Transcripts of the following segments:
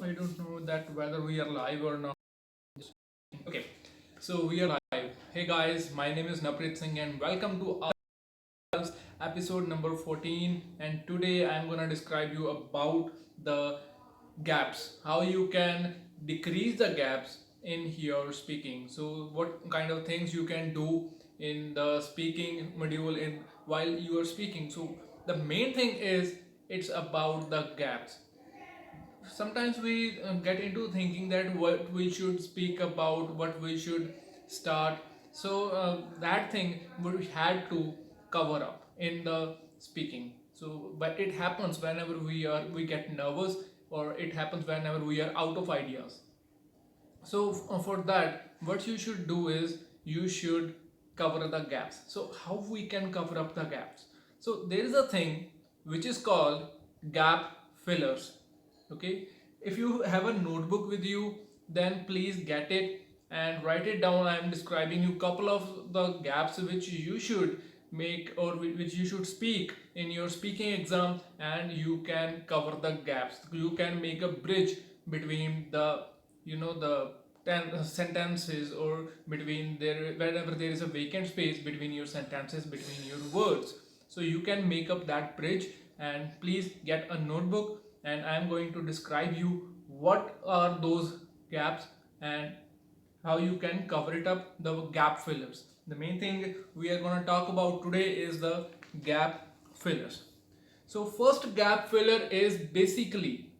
I don't know that whether we are live or not. Okay, so we are live. Hey guys, my name is Navpreet Singh and welcome to our episode number 14. And today I'm gonna describe you about the gaps, how you can decrease the gaps in your speaking. So what kind of things you can do in the speaking module in while you are speaking. So the main thing is it's about the gaps. Sometimes we get into thinking that what we should speak about, what we should start. So that thing we had to cover up in the speaking. So but it happens whenever we get nervous, or it happens whenever we are out of ideas. So for that, what you should do is you should cover the gaps. So how we can cover up the gaps? So there is a thing which is called gap fillers. Okay, if you have a notebook with you, then please get it and write it down. I am describing you couple of the gaps which you should make, or which you should speak in your speaking exam, and you can cover the gaps. You can make a bridge between the the 10 sentences, or between there wherever there is a vacant space between your sentences, between your words. So you can make up that bridge, and please get a notebook, and I am going to describe you what are those gaps and how you can cover it up, the gap fillers. The main thing we are going to talk about today is the gap fillers. So first gap filler is basically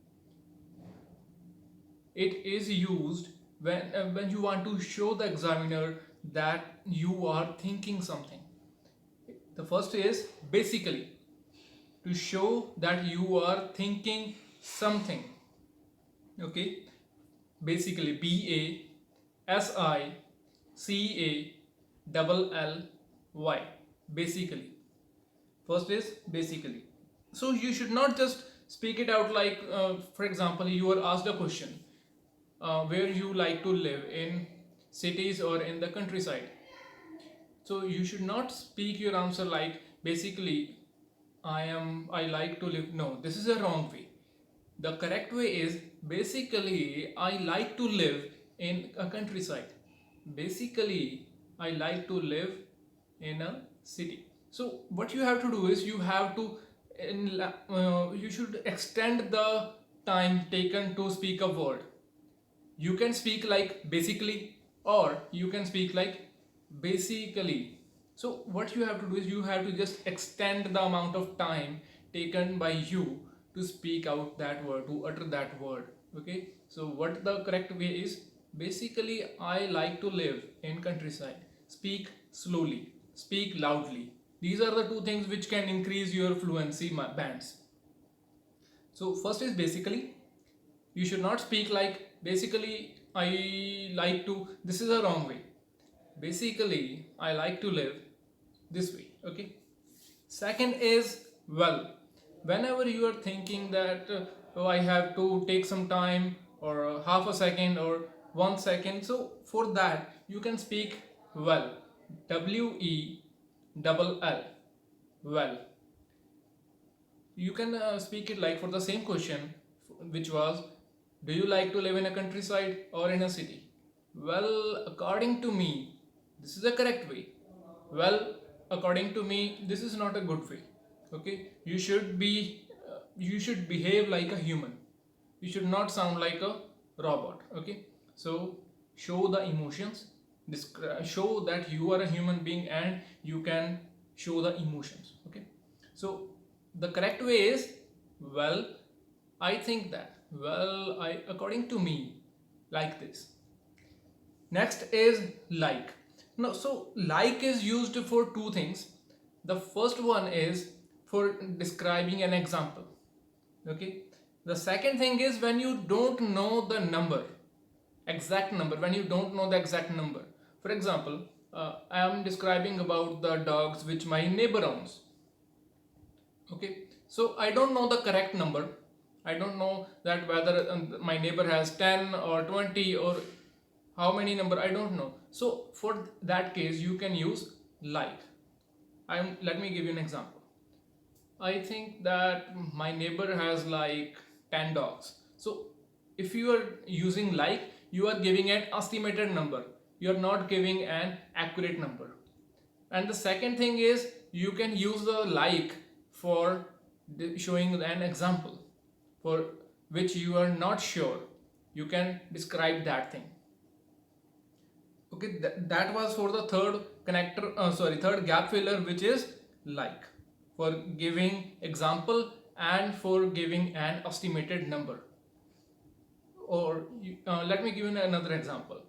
it is used when you want to show the examiner that you are thinking something. The first is basically to show that you are thinking something. Okay, basically BASICALLY. Basically, first is basically. So you should not just speak it out like, for example, you are asked a question, where you like to live, in cities or in the countryside. So you should not speak your answer like basically I like to live. No, this is a wrong way. The correct way is basically I like to live in a countryside. Basically I like to live in a city. So what you have to do is you have to you should extend the time taken to speak a word. You can speak like basically, or you can speak like basically. So what you have to do is you have to just extend the amount of time taken by you to speak out that word, to utter that word. Okay, so what the correct way is, basically I like to live in countryside. Speak slowly, speak loudly. These are the two things which can increase your fluency bands. So first is basically. You should not speak like basically I like to, this is a wrong way. Basically I like to live this way. Okay, second is well. Whenever you are thinking that oh, I have to take some time, or half a second or 1 second, so for that you can speak well. WELL. Well, you can speak it like for the same question, which was, do you like to live in a countryside or in a city? Well, according to me, this is the correct way. Well, according to me, this is not a good way. Okay, you should behave like a human. You should not sound like a robot. Okay, so show the emotions. Show that you are a human being and you can show the emotions. Okay, so the correct way is, well, I think that. Well, according to me, like this. Next is like. No, so like is used for two things. The first one is for describing an example. Okay. The second thing is when you don't know the number, exact number. When you don't know the exact number. For example, I am describing about the dogs which my neighbor owns. Okay. So I don't know the correct number. I don't know that whether my neighbor has 10 or 20 or how many number, I don't know. So for that case you can use like. Let me give you an example. I think that my neighbor has like 10 dogs. So if you are using like, you are giving an estimated number, you are not giving an accurate number. And the second thing is, you can use the like for showing an example for which you are not sure, you can describe that thing. Okay, that was for the third third gap filler, which is like, for giving example and for giving an estimated number. Or let me give you another example.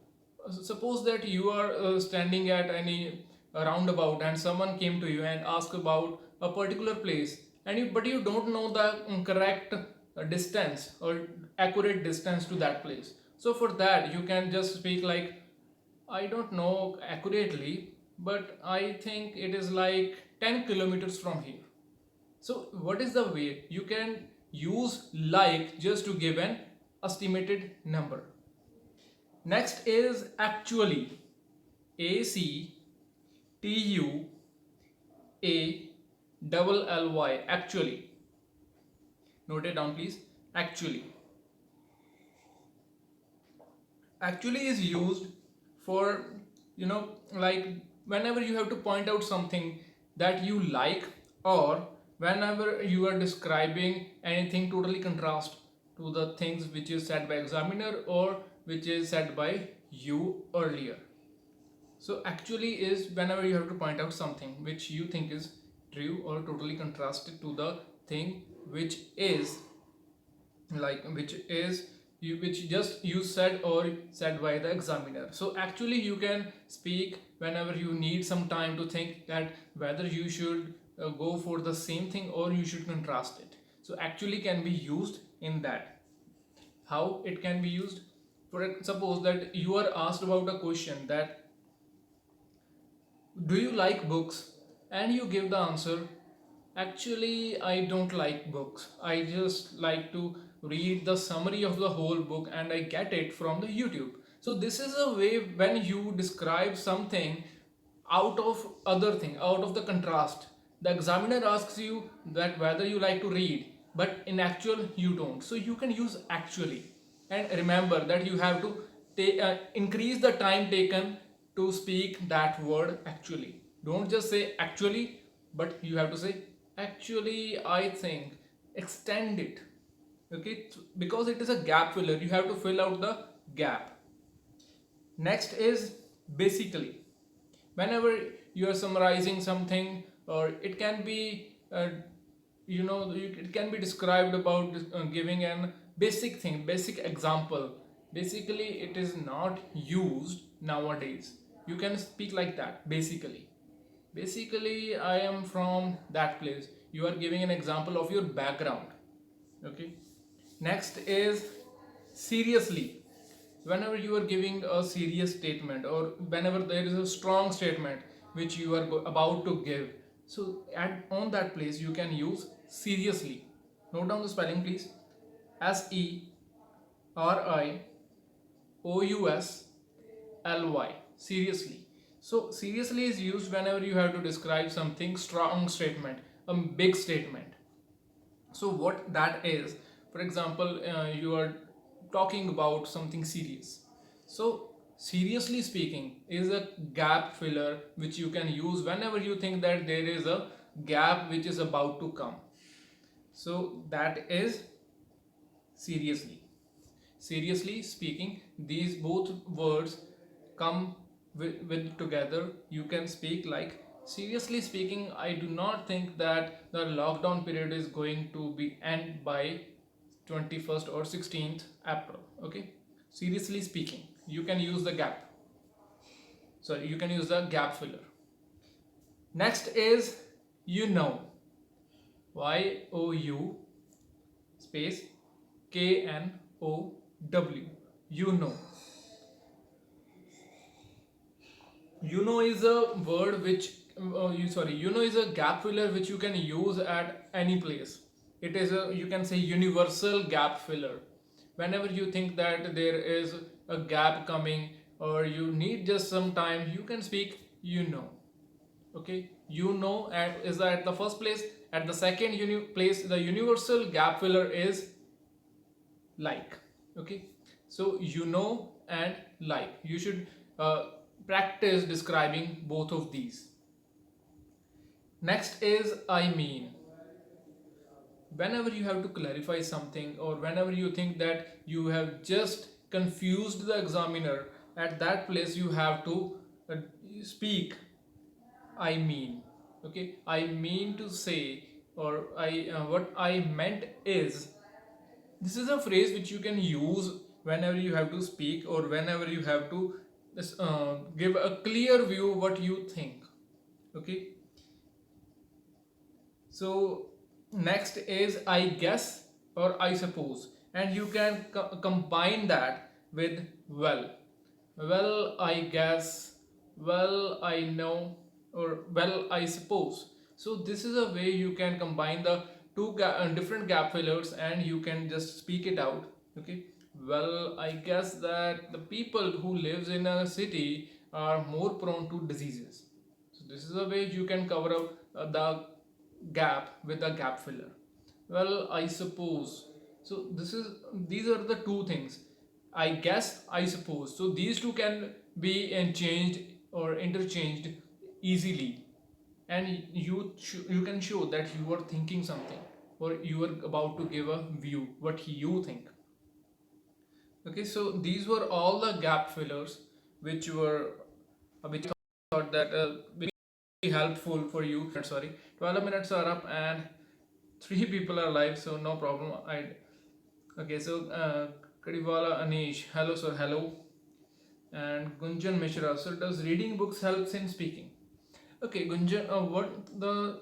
Suppose that you are standing at any roundabout and someone came to you and asked about a particular place, and but you don't know the correct distance or accurate distance to that place. So for that you can just speak like, I don't know accurately, but I think it is like 10 kilometers from here. So what is the way you can use like just to give an estimated number? Next is actually. ACTUALLY. Actually. Note it down, please. Actually. Actually is used for, like whenever you have to point out something that you like, or whenever you are describing anything totally contrast to the things which is said by examiner or which is said by you earlier. So actually is whenever you have to point out something which you think is true or totally contrasted to the thing which is which just you said or said by the examiner. So actually you can speak whenever you need some time to think that whether you should go for the same thing or you should contrast it. So actually can be used in that. How it can be used? Suppose that you are asked about a question that, do you like books? And you give the answer, actually I don't like books, I just like to read the summary of the whole book and I get it from the YouTube. So this is a way when you describe something out of other thing, out of the contrast. The examiner asks you that whether you like to read, but in actual you don't. So you can use actually, and remember that you have to increase the time taken to speak that word actually. Don't just say actually, but you have to say actually I think. Extend it. Okay, because it is a gap filler, you have to fill out the gap. Next is basically. Whenever you are summarizing something, or it can be it can be described about giving an basic thing, basic example. Basically it is not used nowadays. You can speak like that. Basically I am from that place. You are giving an example of your background. Okay. Next is seriously. Whenever you are giving a serious statement, or whenever there is a strong statement which you are about to give, so on that place you can use seriously. Note down the spelling, please. SERIOUSLY. Seriously. So seriously is used whenever you have to describe something strong statement, a big statement. So what that is, for example, you are talking about something serious. So seriously speaking is a gap filler which you can use whenever you think that there is a gap which is about to come. So that is seriously. Seriously speaking, these both words come with together. You can speak like, seriously speaking, I do not think that the lockdown period is going to be end by 21st or 16th April. Okay, seriously speaking, you can use the gap. Sorry, you can use the gap filler. Next is YOU space KNOW. You know. You know is a word which you know is a gap filler which you can use at any place. It is a, you can say, universal gap filler. Whenever you think that there is a gap coming or you need just some time, you can speak okay. And is at the first place. At the second place, the universal gap filler is like. Okay, so you know and like, you should practice describing both of these. Next is I mean. Whenever you have to clarify something, or whenever you think that you have just confused the examiner, at that place you have to uh, speak I mean. Okay, I mean to say, or I what I meant is. This is a phrase which you can use whenever you have to speak, or whenever you have to give a clear view what you think. Okay, so next is I guess or I suppose, and you can combine that with well. Well, I guess, well, I know, or well, I suppose. So this is a way you can combine the different gap fillers, and you can just speak it out. Okay. Well, I guess that the people who lives in a city are more prone to diseases. So this is a way you can cover up the gap with a gap filler. Well, I suppose. So these are the two things. I guess, I suppose. So these two can be changed or interchanged easily, and you can show that you are thinking something, or you are about to give a view what you think. Okay, so these were all the gap fillers which I thought that will be helpful for you. Sorry, 12 minutes are up and three people are live, so no problem. Okay, so Kadiwala Anish, hello sir, hello, and Gunjan Mishra. So does reading books helps in speaking? Okay, Gunjan, what the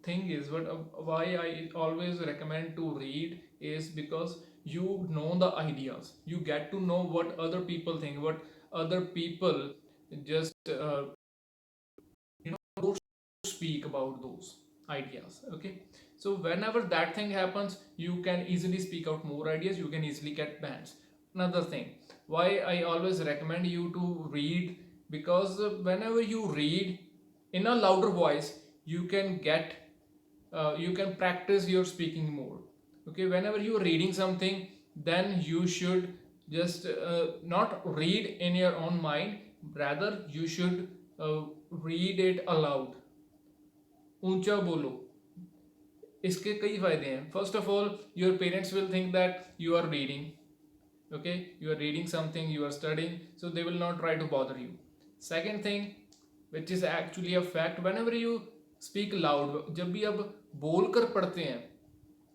thing is, what why I always recommend to read is because you know the ideas, you get to know what other people think, what other people just don't speak about those ideas. Okay, so whenever that thing happens, you can easily speak out more ideas, you can easily get bans. Another thing why I always recommend you to read, because whenever you read in a louder voice, you can get you can practice your speaking more. Okay, whenever you are reading something, then you should just not read in your own mind, rather you should read it aloud. ऊंचा बोलो. इसके कई फायदे हैं. First of all, your parents will think that you are reading. Okay, you are reading something, you are studying, so they will not try to bother you. Second thing, which is actually a fact, whenever you speak loud, जब भी आप बोल कर पढ़ते हैं,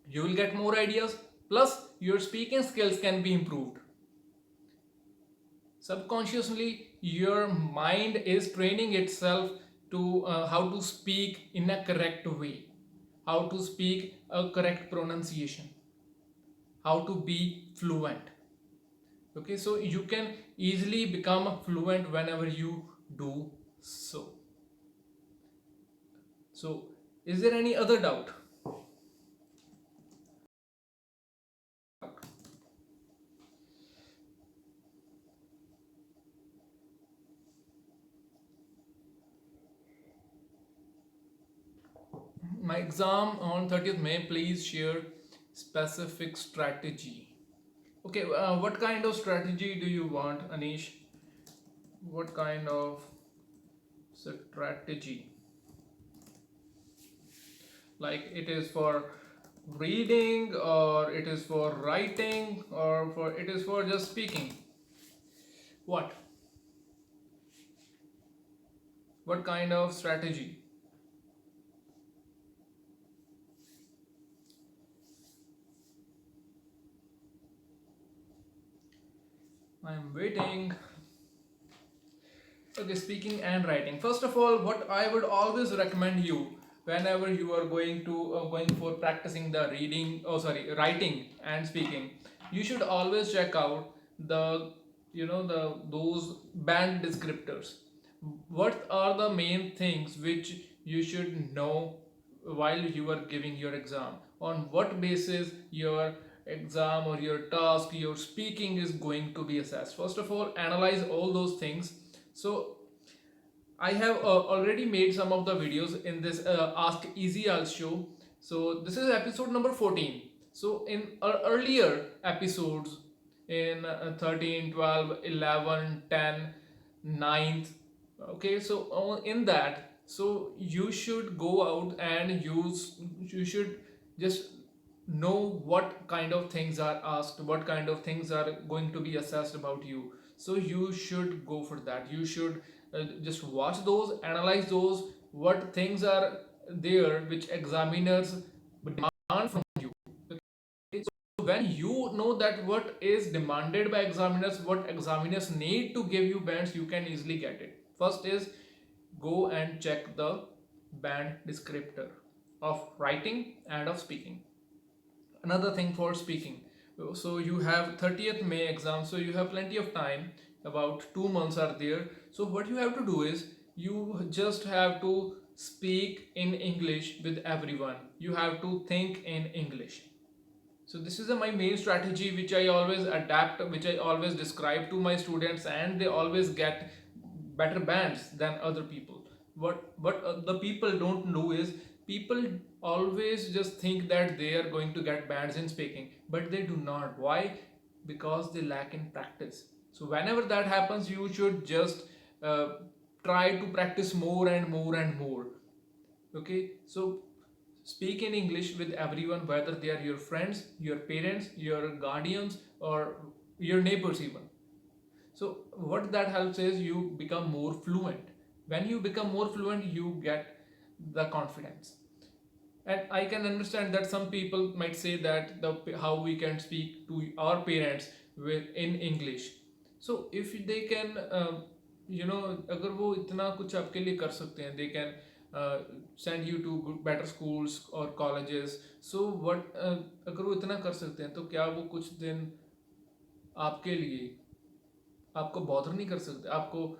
you will get more ideas, plus your speaking skills can be improved. Subconsciously your mind is training itself to how to speak in a correct way, how to speak a correct pronunciation, how to be fluent. Okay, so you can easily become fluent whenever you do so is there any other doubt? My exam on 30th May, please share specific strategy. Okay, what kind of strategy do you want, Anish? What kind of strategy? Like it is for reading, or it is for writing, or for it is for just speaking? What? What kind of strategy? I'm waiting. Okay, speaking and writing. First of all, what I would always recommend you whenever you are going for practicing the writing and speaking, you should always check out the those band descriptors. What are the main things which you should know while you are giving your exam? On what basis your exam or your task, your speaking is going to be assessed? First of all, analyze all those things. So I have already made some of the videos in this Ask Easy IELTS show. So this is episode number 14. So in earlier episodes, in 13, 12, 11, 10, 9th. Okay, so in that, so you should go out and you should just know what kind of things are asked, what kind of things are going to be assessed about you. So you should go for that. You should just watch those, analyze those, what things are there which examiners demand from you. Okay, so when you know that what is demanded by examiners, what examiners need to give you bands, you can easily get it. First is, go and check the band descriptor of writing and of speaking. Another thing for speaking, so you have 30th May exam, so you have plenty of time, about 2 months are there. So what you have to do is, you just have to speak in English with everyone. You have to think in English. So this is my main strategy, which I always adapt, which I always describe to my students, and they always get better bands than other people. What the people don't know is, people always just think that they are going to get bands in speaking, but they do not. Why? Because they lack in practice. So whenever that happens, you should just uh, try to practice more and more and more. Okay, so speak in English with everyone, whether they are your friends, your parents, your guardians, or your neighbors even. So what that helps is, you become more fluent. When you become more fluent, you get the confidence. And I can understand that some people might say that how we can speak to our parents in English. So if they can अगर वो इतना कुछ आपके लिए कर सकते हैं, they can send you to better schools or colleges. So what अगर वो इतना कर सकते हैं, तो क्या वो कुछ दिन आपके लिए आपको बॉदर नहीं कर सकते, आपको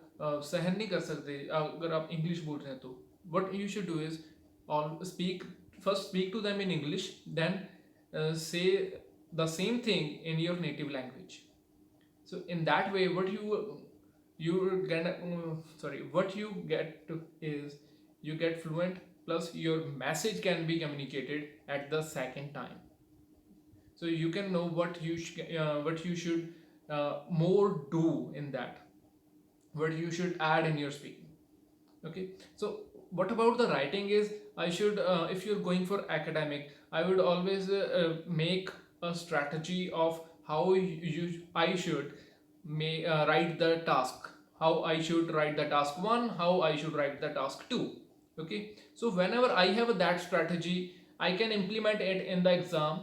सहन नहीं कर सकते अगर आप इंग्लिश बोल रहे हैं? तो what you should do is, speak to them in English, then say the same thing in your native language. So in that way, what you get is, you get fluent, plus your message can be communicated at the second time. So you can know what you should more do in that, what you should add in your speaking. Okay, so what about the writing is, I should if you're going for academic, I would always make a strategy of how I should write the task, how I should write the task 1, how I should write the task 2. Okay, so whenever I have that strategy, I can implement it in the exam.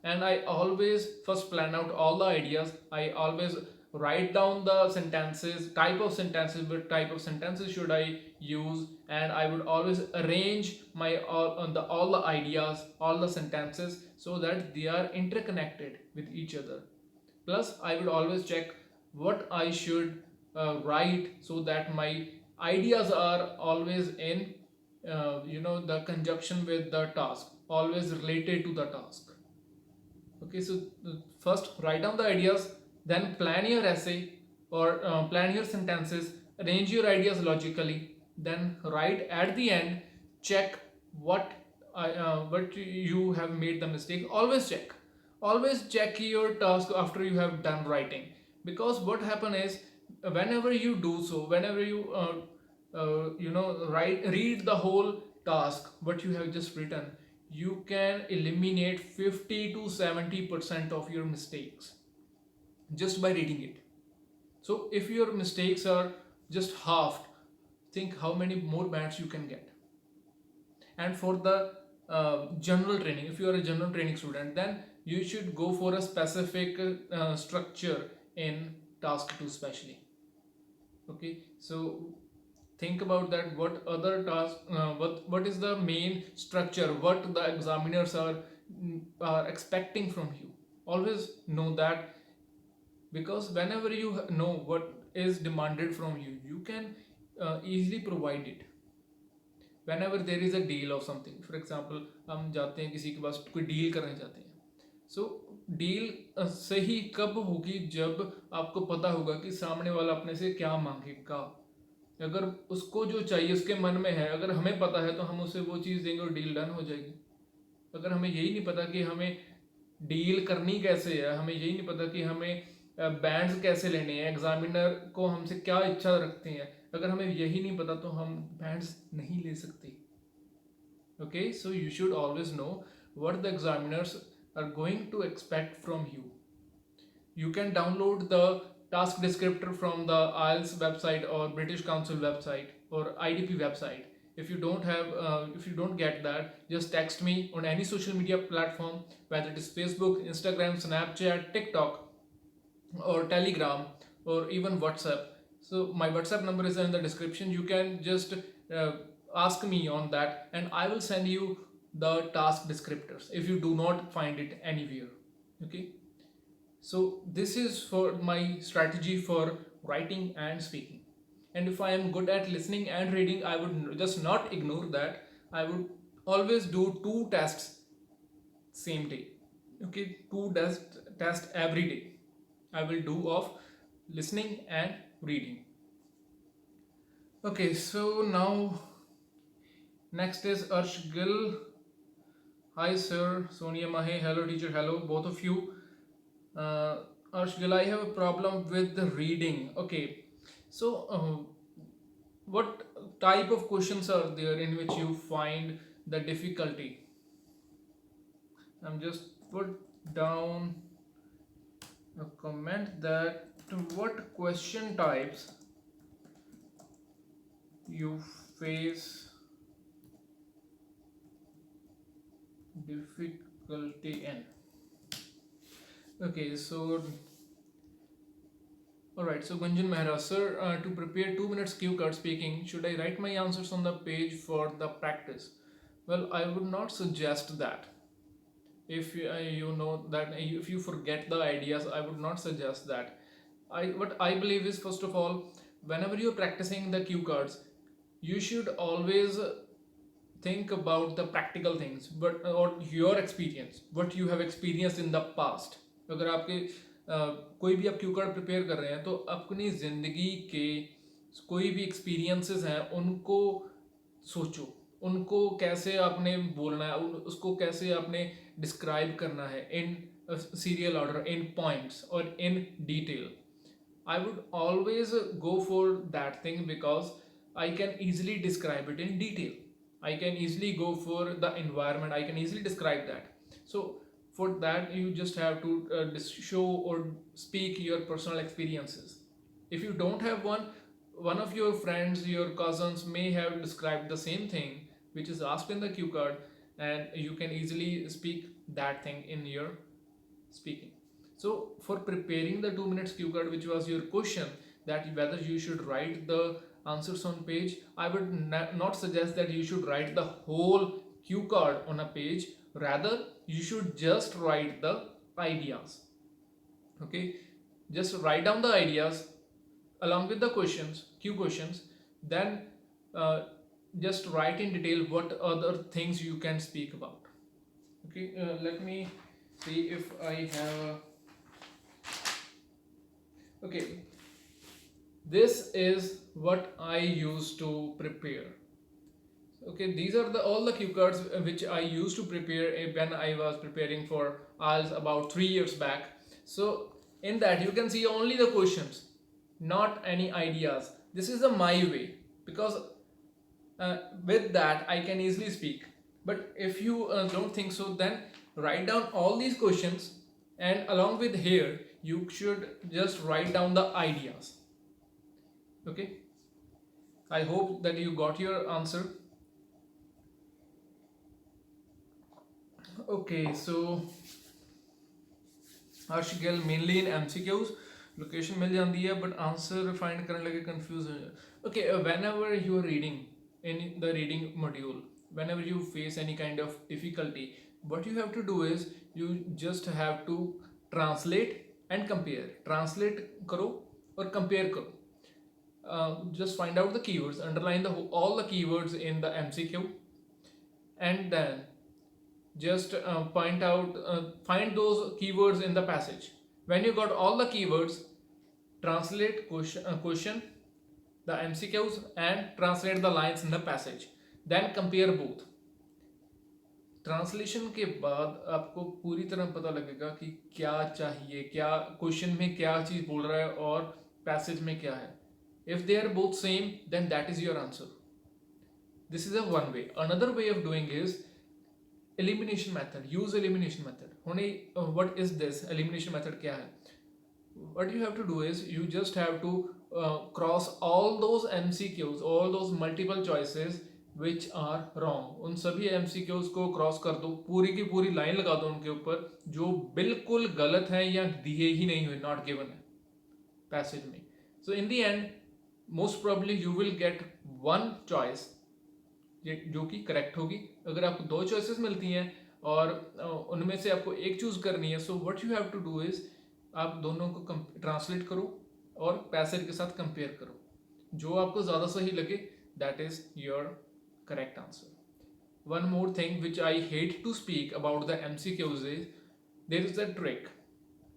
And I always first plan out all the ideas. I always write down the sentences, type of sentences, what type of sentences should I use, and I would always arrange my all the ideas, all the sentences, so that they are interconnected with each other. Plus I would always check what I should write, so that my ideas are always in the conjunction with the task, always related to the task. Okay, so first write down the ideas, then plan your essay, or plan your sentences, arrange your ideas logically, then write at the end, check what you have made the mistake. Always check your task after you have done writing, because what happen is, whenever you do so, whenever you read the whole task what you have just written, you can eliminate 50 to 70% of your mistakes just by reading it. So if your mistakes are just halved, think how many more bands you can get. And for the general training, if you are a general training student, then you should go for a specific structure in task 2 especially. Okay, so think about that, what other task, what is the main structure, what the examiners are expecting from you. Always know that, because whenever you know what is demanded from you, you can easily provide it. Whenever there is a deal of something, for example, हम जाते हैं किसी के पास, कोई deal करने जाते हैं. So deal सही कब होगी, जब आपको पता होगा कि सामने वाला अपने से क्या मांगेगा. अगर उसको जो चाहिए उसके मन में है, अगर हमें पता है, तो हम उसे वो चीज़ देंगे और डील डन हो जाएगी. अगर हमें यही नहीं पता कि हमें डील करनी कैसे है, हमें यही नहीं पता कि हमें बैंड्स कैसे लेने हैं, एग्जामिनर को हमसे क्या इच्छा रखते हैं, अगर हमें यही नहीं पता तो हम बैंड्स नहीं ले सकते. Okay, so you should always know what the examiners are going to expect from you. You can download the task descriptor from the IELTS website or British Council website or IDP website. If you don't get that, just text me on any social media platform, whether it is Facebook, Instagram, Snapchat, TikTok, or Telegram, or even WhatsApp. So my WhatsApp number is in the description. You can just ask me on that, and I will send you the task descriptors if you do not find it anywhere. Okay, so this is for my strategy for writing and speaking. And if I am good at listening and reading, I would just not ignore that. I would always do 2 tests same day. Okay, 2 tests every day I will do of listening and reading. Okay, so now next is Arsh Gill. Hi sir. Sonia Mahe. Hello teacher. Hello both of you. Arsh Gill, I have a problem with the reading. Okay, so what type of questions are there in which you find the difficulty? I'm just put down a comment that what question types you face difficulty in. Okay, so alright, so Gunjan Mehra, sir, to prepare 2 minutes cue card speaking, should I write my answers on the page for the practice? Well, I would not suggest that. If you know that if you forget the ideas, I would not suggest that. What I believe is, first of all, whenever you're practicing the cue cards, you should always think about the practical things, but or your experience, what you have experienced in the past. अगर आपके कोई भी आप Q card prepare कर रहे हैं तो अपनी ज़िंदगी के कोई भी एक्सपीरियंसेस हैं उनको सोचो, उनको कैसे आपने बोलना है, उसको कैसे आपने डिस्क्राइब करना है in serial order, in points और in detail. I would always go for that thing because I can easily describe it in detail. I can easily go for the environment, I can easily describe that. So for that you just have to show or speak your personal experiences. If you don't have one of your friends, your cousins may have described the same thing which is asked in the cue card, and you can easily speak that thing in your speaking. So for preparing the 2 minutes cue card, which was your question, that whether you should write the answers on page, I would not suggest that you should write the whole cue card on a page. Rather, you should just write the ideas. Okay, just write down the ideas along with the questions, cue questions, then just write in detail what other things you can speak about. Okay, let me see if I have okay, this is what I used to prepare. Okay, these are all the cue cards which I used to prepare when I was preparing for IELTS about 3 years back. So in that you can see only the questions, not any ideas. This is my way, because with that I can easily speak. But if you don't think so, then write down all these questions, and along with here you should just write down the ideas. Okay, I hope that you got your answer. Okay, so Harsh Gill, mainly in MCQs location मिल जाती है but answer find करने लगे confuse हो जाए. Okay, whenever you are reading in the reading module, whenever you face any kind of difficulty, what you have to do is you just have to translate and compare. Translate करो और compare करो. Just find out the keywords, underline all the keywords in the MCQ, and then just find those keywords in the passage. When you got all the keywords, translate question, the MCQs, and translate the lines in the passage. Then compare both. Translation के बाद आपको पूरी तरह पता लगेगा कि क्या चाहिए, क्या क्वेश्चन में क्या चीज़ बोल रहा है और पैसेज में क्या है. If they are both same then that is your answer. This is a one way. Another way of doing is elimination method. Use elimination method. होने what is this elimination method क्या है? What you have to do is you just have to cross all those MCQs, all those multiple choices which are wrong. उन सभी MCQs को cross कर दो, पूरी की पूरी लाइन लगा दो उनके ऊपर जो बिल्कुल गलत है या दिए ही नहीं हुए, नॉट गिवन है पैसेज में. So in the end most probably you will get one choice जो कि करेक्ट होगी. अगर आपको दो चॉइसेस मिलती हैं और उनमें से आपको एक चूज करनी है, so what you have to do is आप दोनों को ट्रांसलेट करो और पैसेज के साथ कंपेयर करो. जो आपको ज़्यादा सही लगे that is your correct answer. One more thing which I hate to speak about the MCQs is there is a trick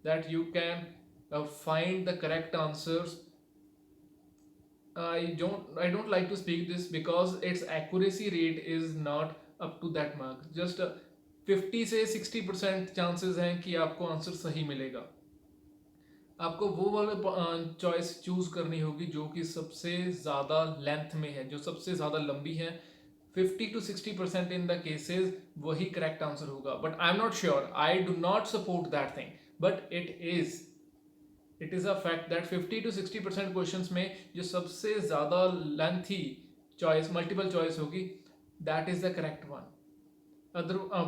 that you can find the correct answers. I don't like to speak this because its accuracy rate is not up to that mark. Just 50 से 60% chances हैं कि आपको answer सही मिलेगा. आपको वो वाला choice choose करनी होगी जो कि सबसे ज़्यादा लेंथ में है, जो सबसे ज़्यादा लंबी है. 50 to 60% इन द केसेस वही करेक्ट आंसर होगा. But I am not sure, I do not support that thing, but it is a fact that 50 to 60% questions में जो सबसे ज़्यादा लेंथी चॉइस, मल्टीपल चॉइस होगी, that is the correct one.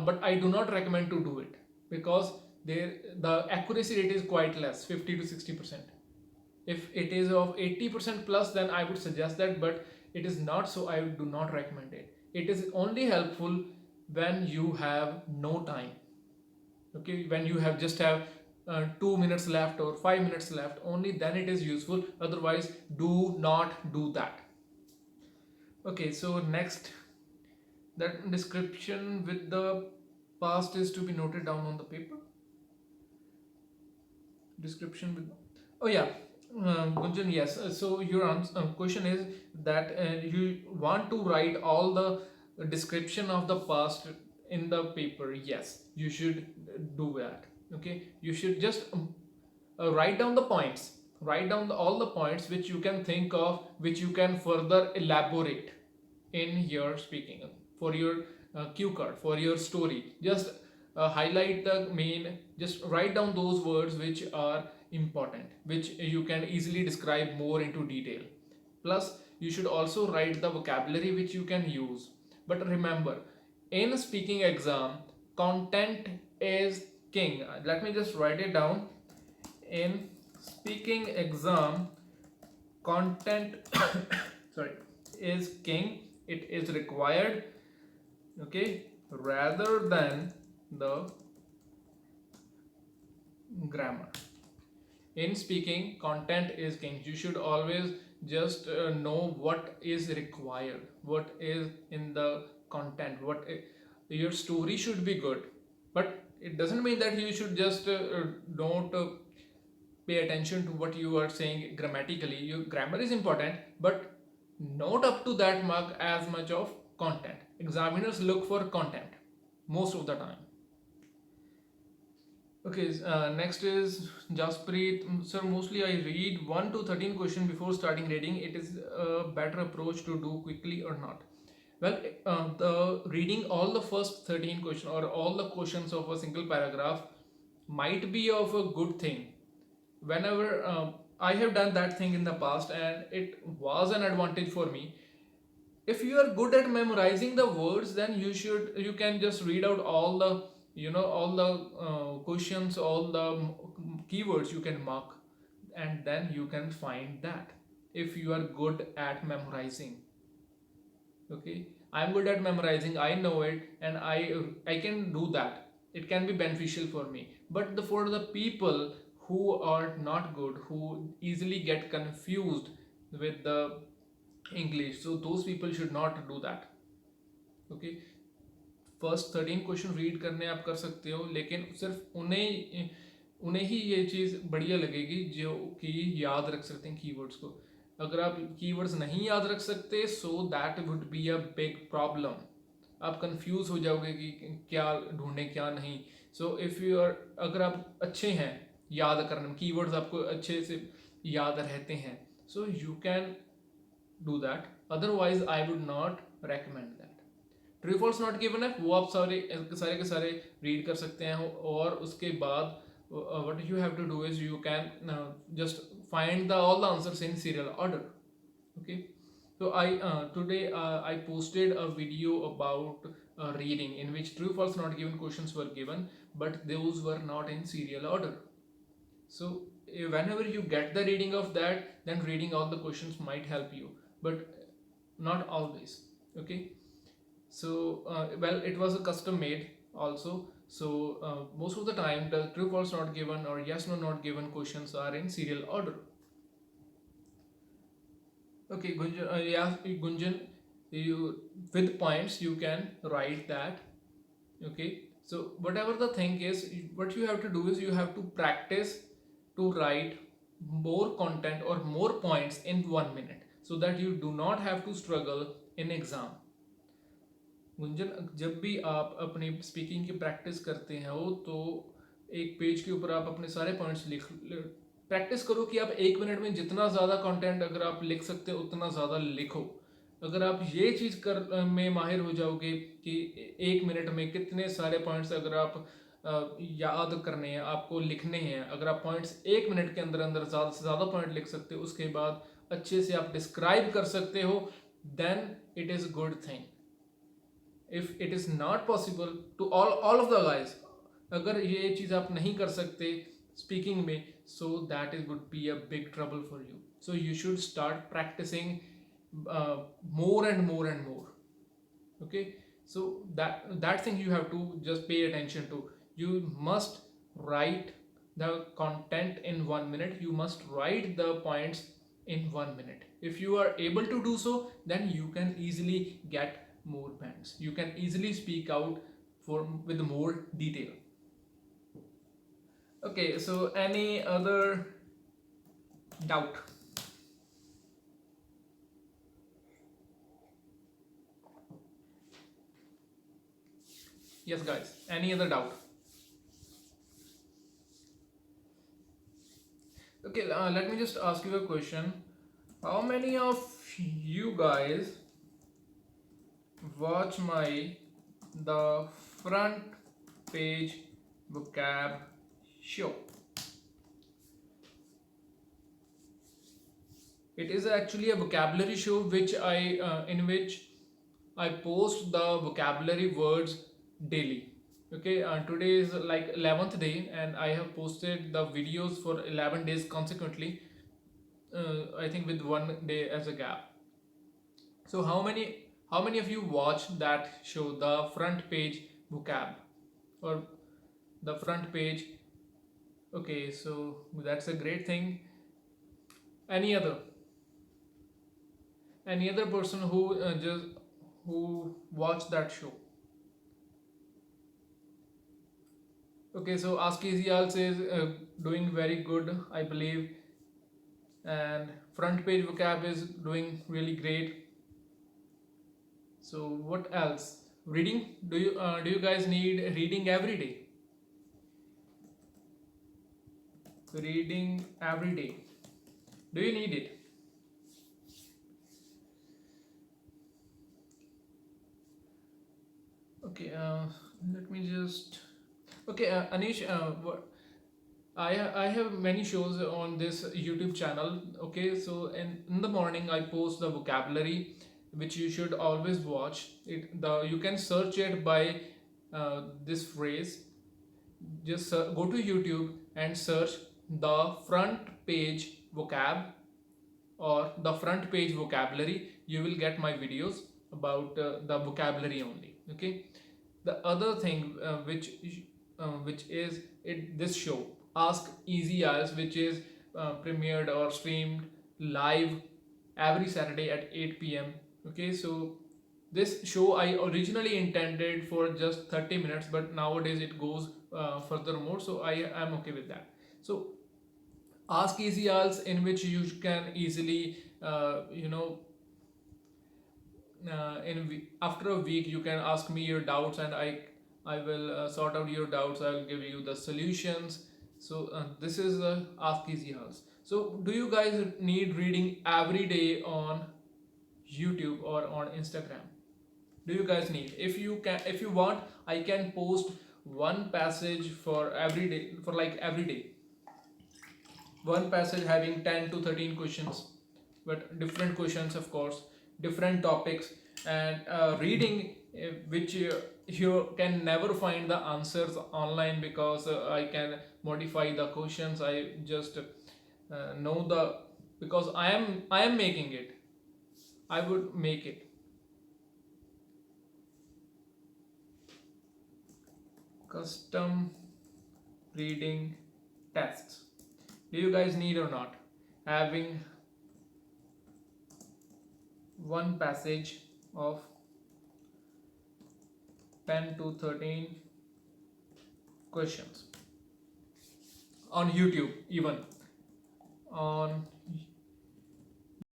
But I do not recommend to do it because the accuracy rate is quite less, 50 to 60%. If it is of 80% plus, then I would suggest that, but it is not, so I do not recommend it. It is only helpful when you have no time. Okay, when you just have 2 minutes left or 5 minutes left, only then it is useful. Otherwise, do not do that. Okay, so next, that description with the past is to be noted down on the paper. Description with, oh yeah, Gunjan, yes. So your question is that you want to write all the description of the past in the paper. Yes, you should do that. Okay, you should just write down the points, write down all the points which you can think of, which you can further elaborate in your speaking, for your cue card, for your story. Just highlight the main, just write down those words which are important, which you can easily describe more into detail. Plus you should also write the vocabulary which you can use. But remember, in speaking exam, content is king. Let me just write it down. In speaking exam, content sorry, is king. It is required, okay, rather than the grammar. In speaking, content is king. You should always just know what is required, what is in the content, your story should be good, but it doesn't mean that you should just don't pay attention to what you are saying grammatically. Your grammar is important, but not up to that mark as much of content. Examiners look for content most of the time. Okay, next is Jaspreet. Sir, mostly I read 1 to 13 question before starting reading. It is a better approach to do quickly or not? Well, the reading all the first 13 questions or all the questions of a single paragraph might be of a good thing. Whenever I have done that thing in the past and it was an advantage for me. If you are good at memorizing the words, then you can just read out all the all the questions, all the keywords you can mark, and then you can find that if you are good at memorizing. Okay, I'm good at memorizing, I know it, and I can do that. It can be beneficial for me. But for the people who are not good, who easily get confused with the English, so those people should not do that. Okay, first 13 question read करने आप कर सकते हो, लेकिन सिर्फ उन्हें ही ये चीज़ बढ़िया लगेगी जो कि याद रख सकते हैं कीवर्ड्स को. अगर आप कीवर्ड्स नहीं याद रख सकते, so that would be a big problem. आप कंफ्यूज हो जाओगे कि क्या ढूंढें क्या नहीं. सो इफ़ यू आर, अगर आप अच्छे हैं याद करने में, कीवर्ड्स आपको अच्छे से याद रहते हैं, so you can do that. Otherwise I would not recommend that. True false not given है वो आप सारे सारे के सारे रीड कर सकते हैं, और उसके बाद what you have to do is you can just find all the answers in serial order. Okay, so I today I posted a video about reading in which true false not given questions were given, but those were not in serial order. So whenever you get the reading of that, then reading all the questions might help you, but not always. Okay, so well, it was a custom made also. So most of the time the true false not given or yes no not given questions are in serial order. Okay, Gunjan, yeah, Gunjan, you with points you can write that. Okay, so whatever the thing is, what you have to do is you have to practice to write more content or more points in 1 minute, so that you do not have to struggle in exam. Gunjan, जब भी आप अपनी speaking की practice करते हो तो एक page के ऊपर आप अपने सारे पॉइंट्स लिख प्रैक्टिस करो कि आप 1 मिनट में जितना ज़्यादा कंटेंट अगर आप लिख सकते हो उतना ज़्यादा लिखो. अगर आप ये चीज़ कर में माहिर हो जाओगे कि 1 मिनट में कितने सारे पॉइंट्स अगर आप याद करने हैं, आपको लिखने हैं, अगर आप पॉइंट्स 1 मिनट के अंदर अंदर ज़्यादा से ज़्यादा पॉइंट लिख सकते हो, उसके बाद अच्छे से आप डिस्क्राइब कर सकते हो, then it is good thing. If it is not possible to all of the guys, अगर ये चीज़ आप नहीं कर सकते स्पीकिंग में, so that is would be a big trouble for you. So you should start practicing more and more and more. Okay, so that thing you have to just pay attention to. You must write the content in 1 minute. You must write the points in 1 minute. If you are able to do so, then you can easily get more bands. You can easily speak out with more detail. Okay, so any other doubt? Yes guys, any other doubt? Okay, let me just ask you a question. How many of you guys watch the front page vocab show? It is actually a vocabulary show which in which I post the vocabulary words daily. Okay, today is like 11th day and I have posted the videos for 11 days consequently, I think with 1 day as a gap. So how many of you watch that show, the front page vocab or the front page? Okay, so that's a great thing. Any other person who watched that show? Okay, so Ask Easy IELTS is doing very good, I believe, and front page vocab is doing really great. So what else? Reading, do you guys need reading every day? Reading every day, do you need it? Okay, let me just, okay, Anish, I have many shows on this YouTube channel. Okay, so in the morning I post the vocabulary which you should always watch. You can search it by this phrase. Just go to YouTube and search the front page vocab or the front page vocabulary. You will get my videos about the vocabulary only. Okay, the other thing which is this show Ask Easy IELTS, which is premiered or streamed live every Saturday at 8 p.m. Okay, so this show I originally intended for just 30 minutes, but nowadays it goes furthermore, so I am okay with that. So Ask Easy IELTS, in which you can easily after a week you can ask me your doubts, and I will sort out your doubts. I will give you the solutions. So this is Ask Easy IELTS. So do you guys need reading every day on YouTube or on Instagram? Do you guys need? If you want, I can post one passage for every day, for like every day, one passage having 10 to 13 questions, but different questions, of course, different topics, and reading, which you can never find the answers online, because I can modify the questions. I just know the, because I am making it. I would make it custom reading tests. Do you guys need or not? Having one passage of 10 to 13 questions on YouTube, even on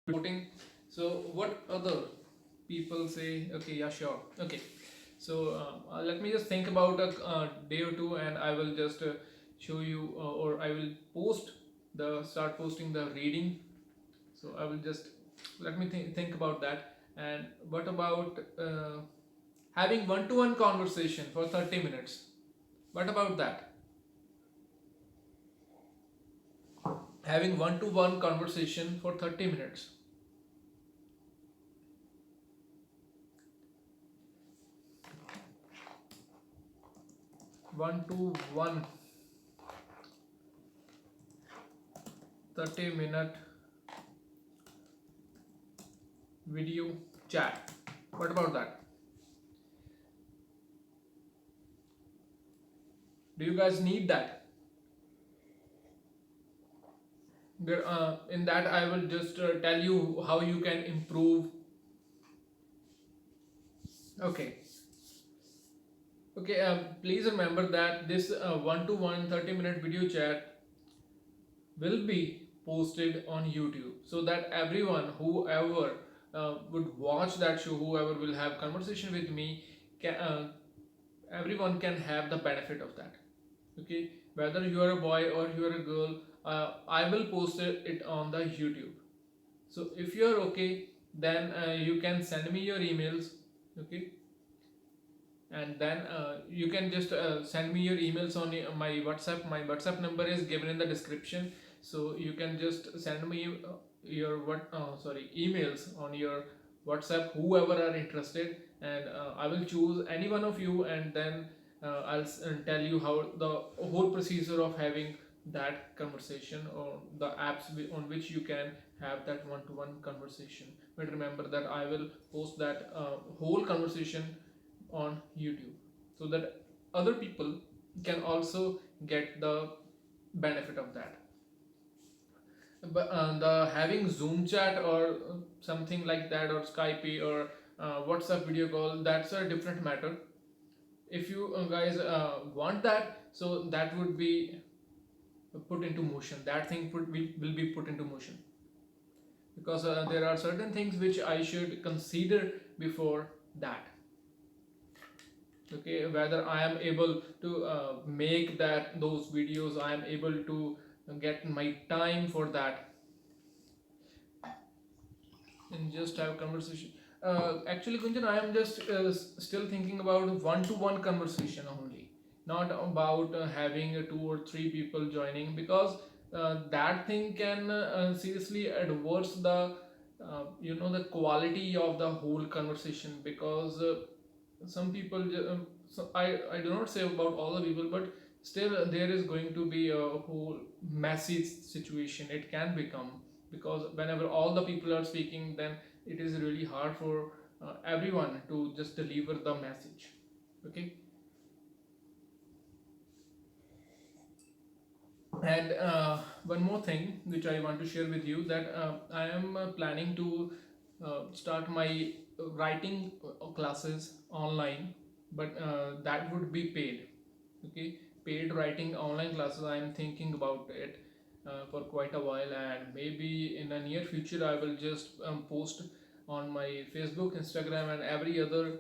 voting. So what other people say? Okay, yeah, sure. Okay, so let me just think about a day or two, and I will just show you, or I will start posting the reading. So I will just, let me think about that. And what about having one-to-one conversation for 30 minutes? What about that? Having one-to-one conversation for 30 minutes. One-to-one 30-minute video chat. What about that? Do you guys need that? There, in that I will just tell you how you can improve. Okay. Okay, please remember that this one-to-one 30-minute video chat will be posted on YouTube, so that everyone, whoever would watch that show, whoever will have conversation with me, everyone can have the benefit of that. Okay, whether you are a boy or you are a girl, I will post it on the YouTube. So if you are okay, then you can send me your emails. Okay, and then you can just send me your emails on my WhatsApp. My WhatsApp number is given in the description, so you can just send me your emails on your WhatsApp, whoever are interested, and I will choose any one of you, and then tell you how the whole procedure of having that conversation, or the apps on which you can have that one-to-one conversation. But remember that I will post that whole conversation on YouTube, so that other people can also get the benefit of that. But the having Zoom chat or something like that, or Skype, or WhatsApp video call, that's a different matter. If you guys want that, so that would be put into motion. That thing will be put into motion, because there are certain things which I should consider before that. Okay, whether I am able to make those videos, I am able to get my time for that, and just have conversation. Actually, Gunjan, I am just still thinking about one-to-one conversation only, not about having 2 or 3 people joining, because that thing can seriously adverse the the quality of the whole conversation, because some people so I do not say about all the people, but still there is going to be a whole messy situation it can become, because whenever all the people are speaking, then it is really hard for everyone to just deliver the message. Okay, and one more thing which I want to share with you, that I am planning to start my writing classes online, but that would be paid. Okay, paid writing online classes, I am thinking about it for quite a while, and maybe in the near future I will just post on my Facebook, Instagram, and every other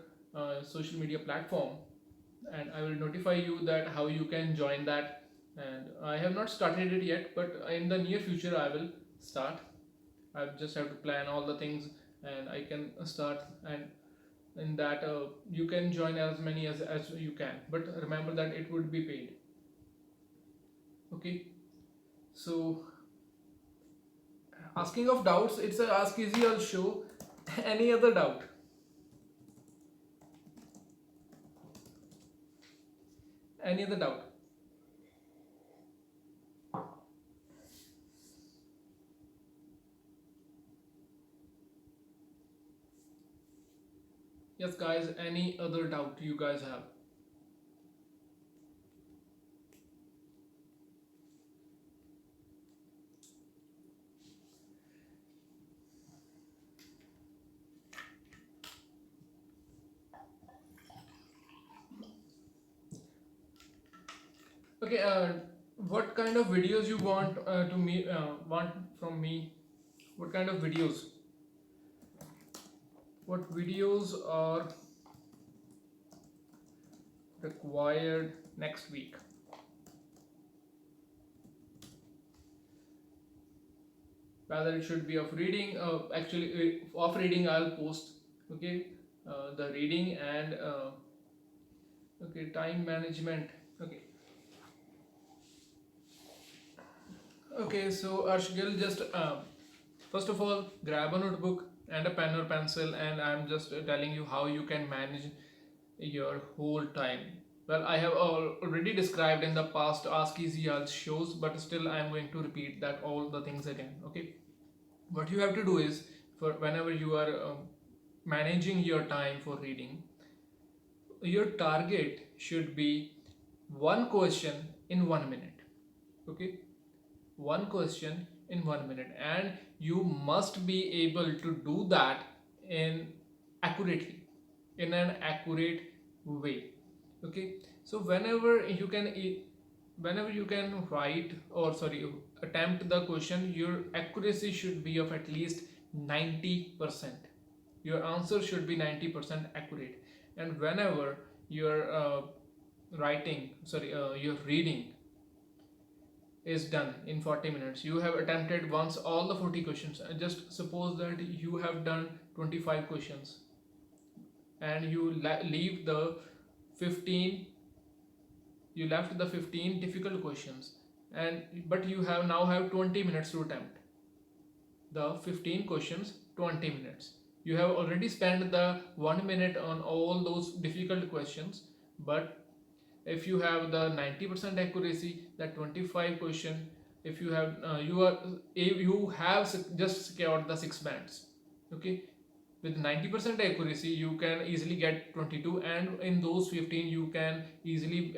social media platform, and I will notify you that how you can join that. And I have not started it yet, but in the near future I will start. I just have to plan all the things and I can start. And in that you can join as many as you can, but remember that it would be paid. Okay, so asking of doubts, it's a Ask Easy IELTS show. Any other doubt? Any other doubt? Yes, guys, any other doubt you guys have? Okay, what kind of videos you want want from me? What kind of videos? What videos are required next week? Whether it should be of reading, actually of reading I'll post. Okay, the reading and okay, time management. Okay. Okay, so Arshgil, just first of all, grab a notebook and a pen or pencil, and I'm just telling you how you can manage your whole time. Well, I have already described in the past Ask Easy IELTS shows, but still I'm going to repeat that all the things again. Okay, what you have to do is, for whenever you are managing your time for reading, your target should be one question in 1 minute. Okay, one question in 1 minute, and you must be able to do that in accurately, in an accurate way. Okay, so whenever you can write, or sorry, attempt the question, your accuracy should be of at least 90%. Your answer should be 90% accurate. And whenever you're you're reading is done in 40 minutes, you have attempted once all the 40 questions. Just suppose that you have done 25 questions and you leave the 15 you left the 15 difficult questions, and but you have now have 20 minutes to attempt the 15 questions. 20 minutes, you have already spent the 1 minute on all those difficult questions. But if you have the 90% accuracy, that 25 question, if you have you have just secured the 6 bands. Okay, with 90% accuracy you can easily get 22, and in those 15 you can easily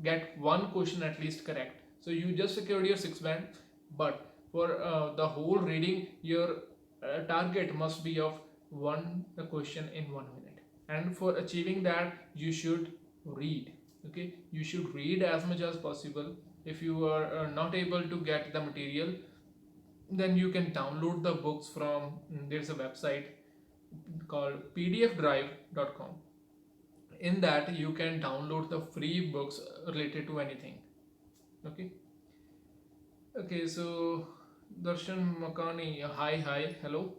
get one question at least correct. So you just secured your 6 band. But for the whole reading, your target must be of one question in 1 minute. And for achieving that, you should read. Okay, you should read as much as possible. If you are not able to get the material, then you can download the books from there's a website called pdfdrive.com. In that you can download the free books related to anything. Okay, okay, so Darshan Makani, hi, hello.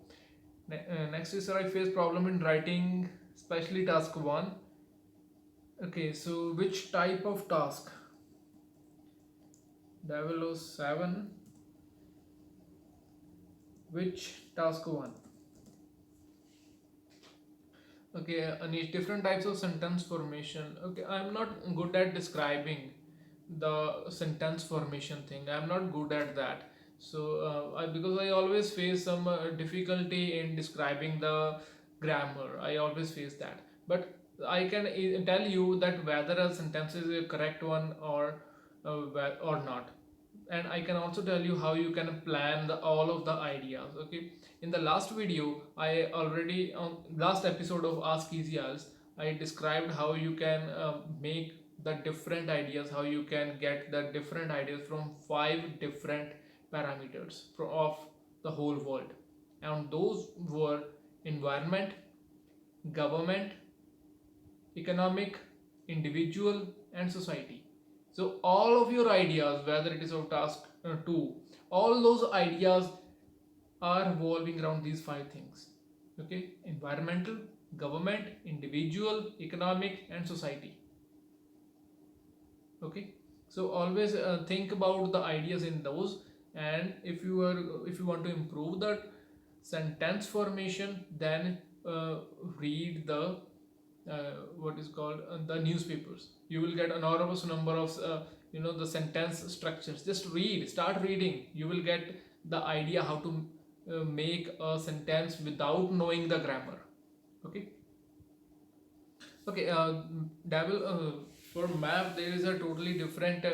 Next is, sir, I face problem in writing, especially task 1. Okay, so which type of task? 007. Which task 1? Okay, Anish, different types of sentence formation. Okay, I'm not good at describing the sentence formation thing. I'm not good at that. So because I always face some difficulty in describing the grammar. I always face that. But I can tell you that whether a sentence is a correct one or not. And I can also tell you how you can plan all of the ideas. Okay, in the last video, I already on last episode of Ask Easy IELTS, I described how you can make the different ideas, how you can get the different ideas from 5 different parameters of the whole world, and those were environment, government, economic, individual, and society. So all of your ideas, whether it is of task 2, all those ideas are revolving around these 5 things. Okay, environmental, government, individual, economic, and society. Okay, so always think about the ideas in those, and if you want to improve that sentence formation, then read the what is called the newspapers. You will get enormous number of the sentence structures. Just read, start reading. You will get the idea how to make a sentence without knowing the grammar. Okay. Okay, Dabble, for map there is a totally different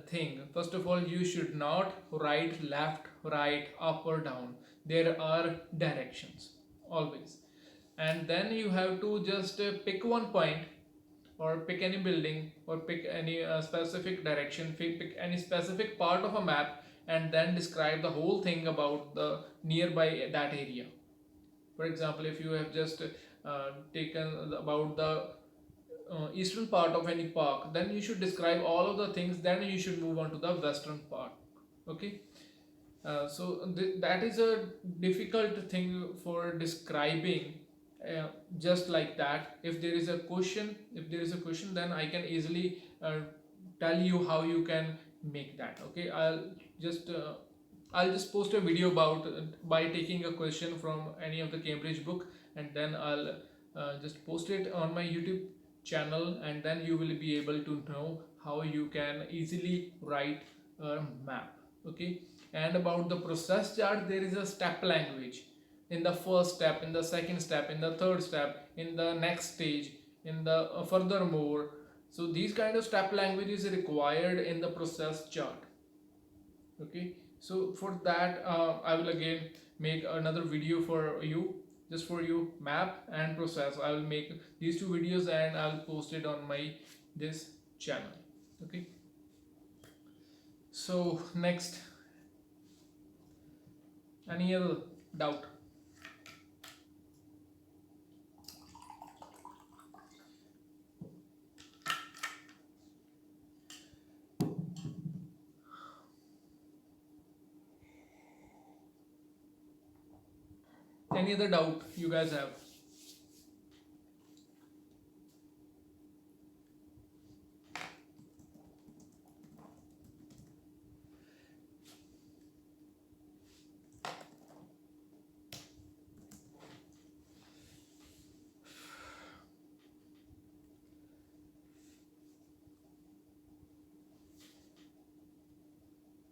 thing. First of all, you should not write left, right, up or down. There are directions always, and then you have to just pick one point, or pick any building, or pick any specific direction, pick any specific part of a map, and then describe the whole thing about the nearby that area. For example, if you have just taken about the eastern part of any park, then you should describe all of the things, then you should move on to the western part. Okay, that is a difficult thing for describing just like that. If there is a question, then I can easily tell you how you can make that. Okay, I'll just post a video about by taking a question from any of the Cambridge book, and then I'll just post it on my YouTube channel, and then you will be able to know how you can easily write a map. Okay, and about the process chart, there is a step language in the first step, in the second step, in the third step, in the next stage, in the furthermore. So these kind of step language is required in the process chart. Okay, so for that I will again make another video for you, just for you, map and process. I will make these 2 videos and I'll post it on my this channel. Okay, so next, any other doubt? Any other doubt you guys have?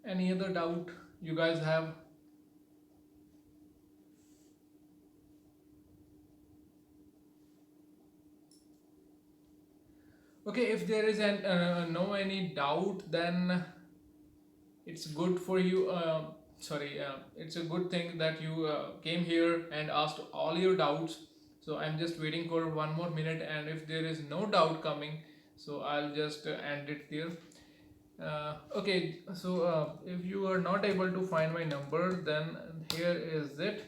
Any other doubt you guys have? Okay, if there is no any doubt, then it's good for you. It's a good thing that you came here and asked all your doubts. So I'm just waiting for 1 more minute, and if there is no doubt coming, so I'll just end it there. Okay, so if you are not able to find my number, then here is it.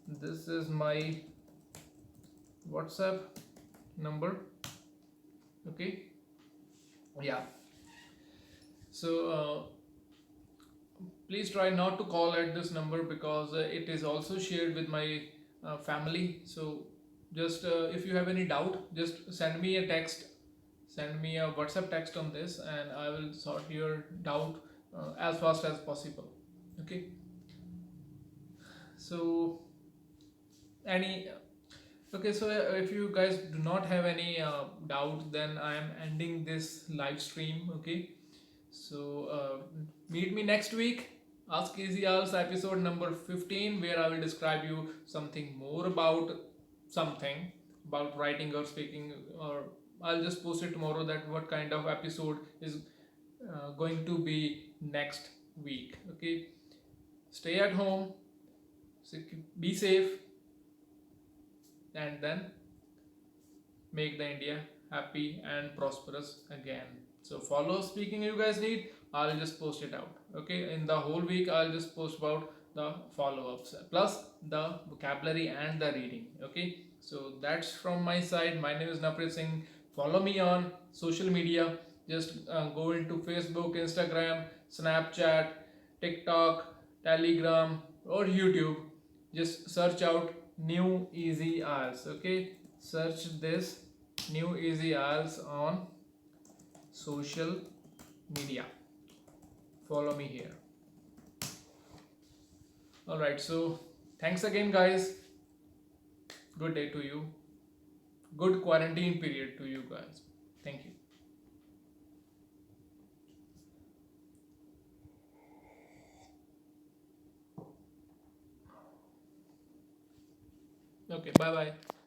This is my WhatsApp number. Okay, yeah, so please try not to call at this number, because it is also shared with my family. So just if you have any doubt, just send me a text, send me a WhatsApp text on this, and I will sort your doubt as fast as possible. Okay, so okay, so if you guys do not have any doubt, then I am ending this live stream. Okay, so meet me next week, Ask Easy IELTS episode number 15, where I will describe you something more about something about writing or speaking, or I'll just post it tomorrow that what kind of episode is going to be next week. Okay, stay at home, be safe, and then make the India happy and prosperous again. So follow speaking you guys need, I'll just post it out. Okay, in the whole week I'll just post about the follow-ups plus the vocabulary and the reading. Okay, so that's from my side. My name is Navpreet Singh. Follow me on social media. Just go into Facebook, Instagram, Snapchat, TikTok, Telegram, or YouTube. Just search out New Easy IELTS. Okay, search this New Easy IELTS on social media. Follow me here. Alright, so thanks again, guys. Good day to you. Good quarantine period to you guys. Thank you. Okay, bye bye.